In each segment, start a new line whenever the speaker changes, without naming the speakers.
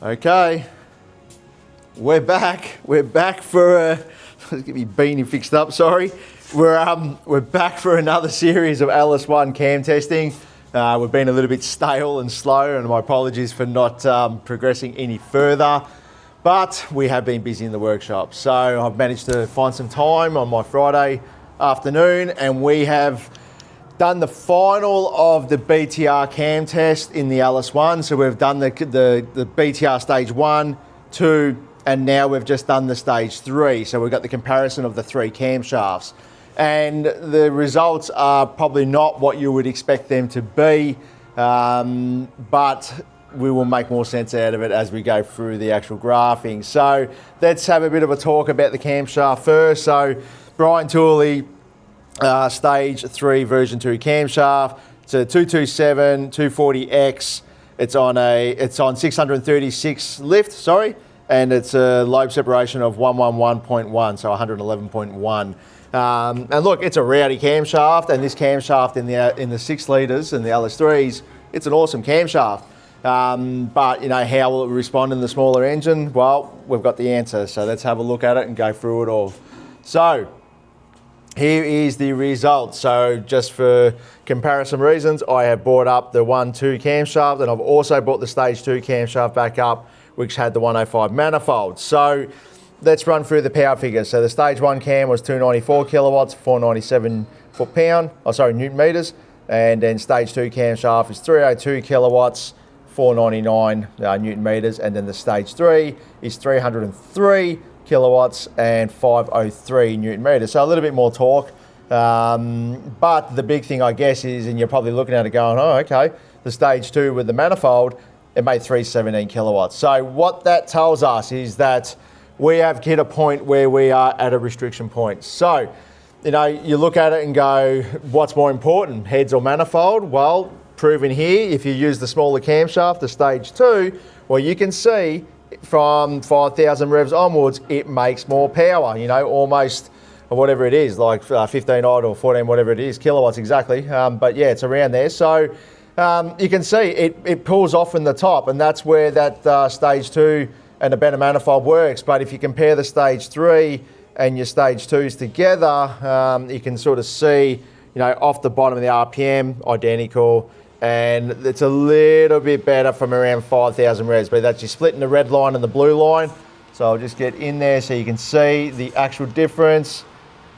Okay, we're back. We're back for let's get me beanie fixed up. Sorry, we're back for another series of LS1 cam testing. We've been a little bit stale and slow, and my apologies for not progressing any further. But we have been busy in the workshop, so I've managed to find some time on my Friday afternoon, and we have done the final of the BTR cam test in the LS1. So we've done the BTR Stage 1, 2, and now we've just done the Stage 3. So we've got the comparison of the 3 camshafts. And the results are probably not what you would expect them to be, but we will make more sense out of it as we go through the actual graphing. So let's have a bit of a talk about the camshaft first. So Brian Tooley Stage 3 version 2 camshaft. It's a 227 240X. It's on 636 lift, and it's a lobe separation of 111.1, so 111.1. And look, it's a rowdy camshaft, and this camshaft in the 6 litres and the LS3s, it's an awesome camshaft. But you know, how will it respond in the smaller engine? Well, we've got the answer, so let's have a look at it and go through it all. So here is the result. So just for comparison reasons, I have brought up the 1.2 camshaft, and I've also brought the Stage 2 camshaft back up, which had the 105 manifold. So let's run through the power figures. So the Stage 1 cam was 294 kilowatts, 497 Newton meters, and then Stage 2 camshaft is 302 kilowatts, 499 Newton meters, and then the Stage 3 is 303 kilowatts and 503 Newton meters. So a little bit more torque. But the big thing, I guess, is, and you're probably looking at it going, oh, okay, the Stage 2 with the manifold, it made 317 kilowatts. So what that tells us is that we have hit a point where we are at a restriction point. So, you know, you look at it and go, what's more important, heads or manifold? Well, proven here, if you use the smaller camshaft, the Stage 2, well, you can see from 5,000 revs onwards, it makes more power, you know, almost, or whatever it is, like 15 odd or 14, whatever it is, kilowatts exactly. But yeah, it's around there. So you can see it pulls off in the top, and that's where that Stage 2 and a better manifold works. But if you compare the Stage 3 and your Stage 2s together, you can sort of see, you know, off the bottom of the RPM, identical, and it's a little bit better from around 5,000 revs, but that's, you're splitting the red line and the blue line. So I'll just get in there so you can see the actual difference.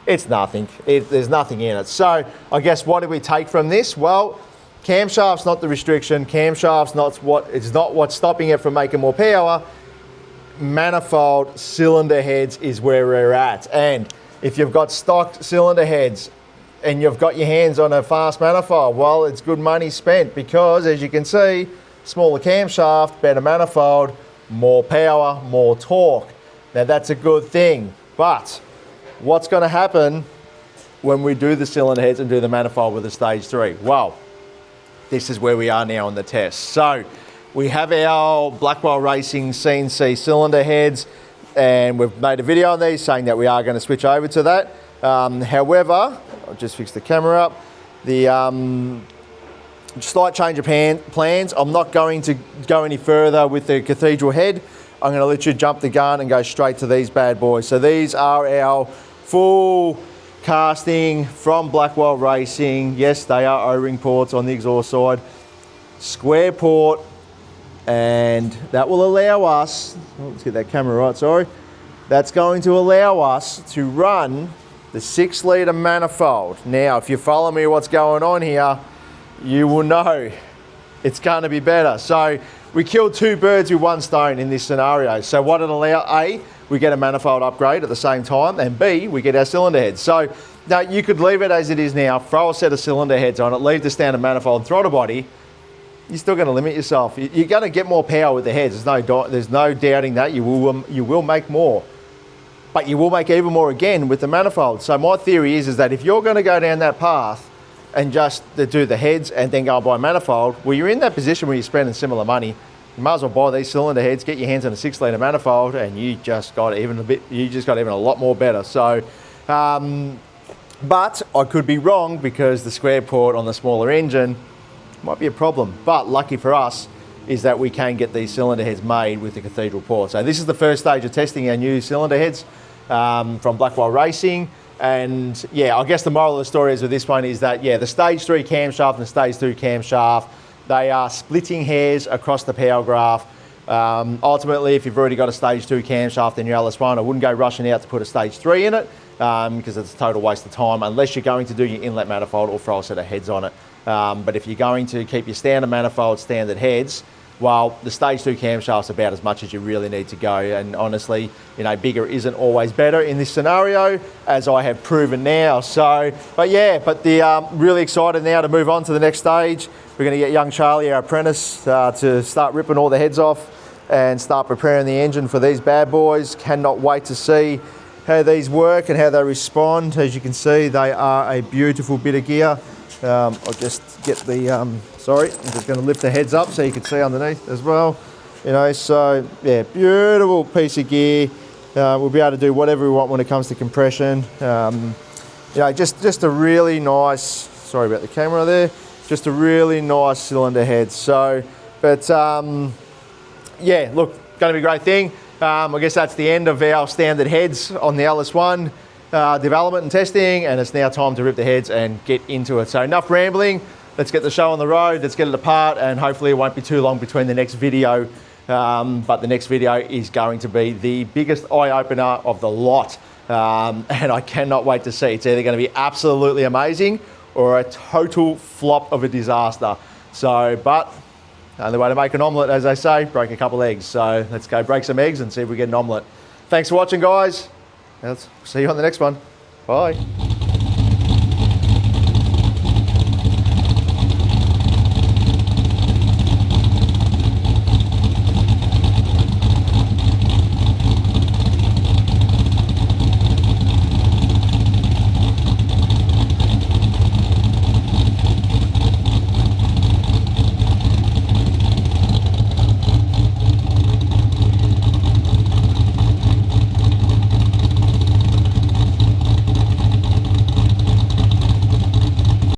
It's nothing, there's nothing in it. So I guess what did we take from this? Well, camshaft's not the restriction, camshaft's not what's stopping it from making more power. Manifold cylinder heads is where we're at. And if you've got stock cylinder heads and you've got your hands on a fast manifold, well, it's good money spent, because as you can see, smaller camshaft, better manifold, more power, more torque. Now that's a good thing, but what's going to happen when we do the cylinder heads and do the manifold with the Stage 3? Well, this is where we are now on the test. So we have our Blackwell Racing CNC cylinder heads, and we've made a video on these saying that we are going to switch over to that. However, I'll just fix the camera up. The slight change of plans. I'm not going to go any further with the cathedral head. I'm going to let you jump the gun and go straight to these bad boys. So these are our full casting from Blackwell Racing. Yes, they are O-ring ports on the exhaust side. Square port, and that will allow us, let's get that camera right, sorry. That's going to allow us to run the 6 litre manifold. Now, if you follow me what's going on here, you will know it's going to be better. So we killed 2 birds with 1 stone in this scenario. So what it allows, A, we get a manifold upgrade at the same time, and B, we get our cylinder heads. So now you could leave it as it is now, throw a set of cylinder heads on it, leave the standard manifold and throttle body. You're still going to limit yourself. You're going to get more power with the heads. There's no doubting that. You will make more. But you will make even more again with the manifold. So my theory is that if you're going to go down that path and just do the heads and then go and buy a manifold, well, you're in that position where you're spending similar money. You might as well buy these cylinder heads, get your hands on a 6 litre manifold, and you just got even a lot more better. So, but I could be wrong, because the square port on the smaller engine might be a problem. But lucky for us, is that we can get these cylinder heads made with the Cathedral port. So this is the first stage of testing our new cylinder heads from Blackwell Racing. And yeah, I guess the moral of the story is with this one is that, yeah, the stage 3 camshaft and the stage 2 camshaft, they are splitting hairs across the power graph. Ultimately, if you've already got a stage 2 camshaft in your LS1, I wouldn't go rushing out to put a stage 3 in it because it's a total waste of time unless you're going to do your inlet manifold or throw a set of heads on it. But if you're going to keep your standard manifold, standard heads, well, the stage 2 camshaft's about as much as you really need to go. And honestly, you know, bigger isn't always better in this scenario, as I have proven now. So, but yeah, really excited now to move on to the next stage. We're going to get young Charlie, our apprentice, to start ripping all the heads off and start preparing the engine for these bad boys. Cannot wait to see how these work and how they respond. As you can see, they are a beautiful bit of gear. I'll just get the, sorry, I'm just going to lift the heads up so you can see underneath as well. You know, so yeah, beautiful piece of gear. We'll be able to do whatever we want when it comes to compression. You know, just a really nice, sorry about the camera there, just a really nice cylinder head. So, but yeah, look, going to be a great thing. I guess that's the end of our standard heads on the LS1 development and testing, and it's now time to rip the heads and get into it. So enough rambling, let's get the show on the road, let's get it apart, and hopefully it won't be too long between the next video. But the next video is going to be the biggest eye-opener of the lot, and I cannot wait to see. It's either going to be absolutely amazing or a total flop of a disaster. So, but the only way to make an omelette, as they say, break a couple eggs. So let's go break some eggs and see if we get an omelette. Thanks for watching, guys. Let's see you on the next one. Bye.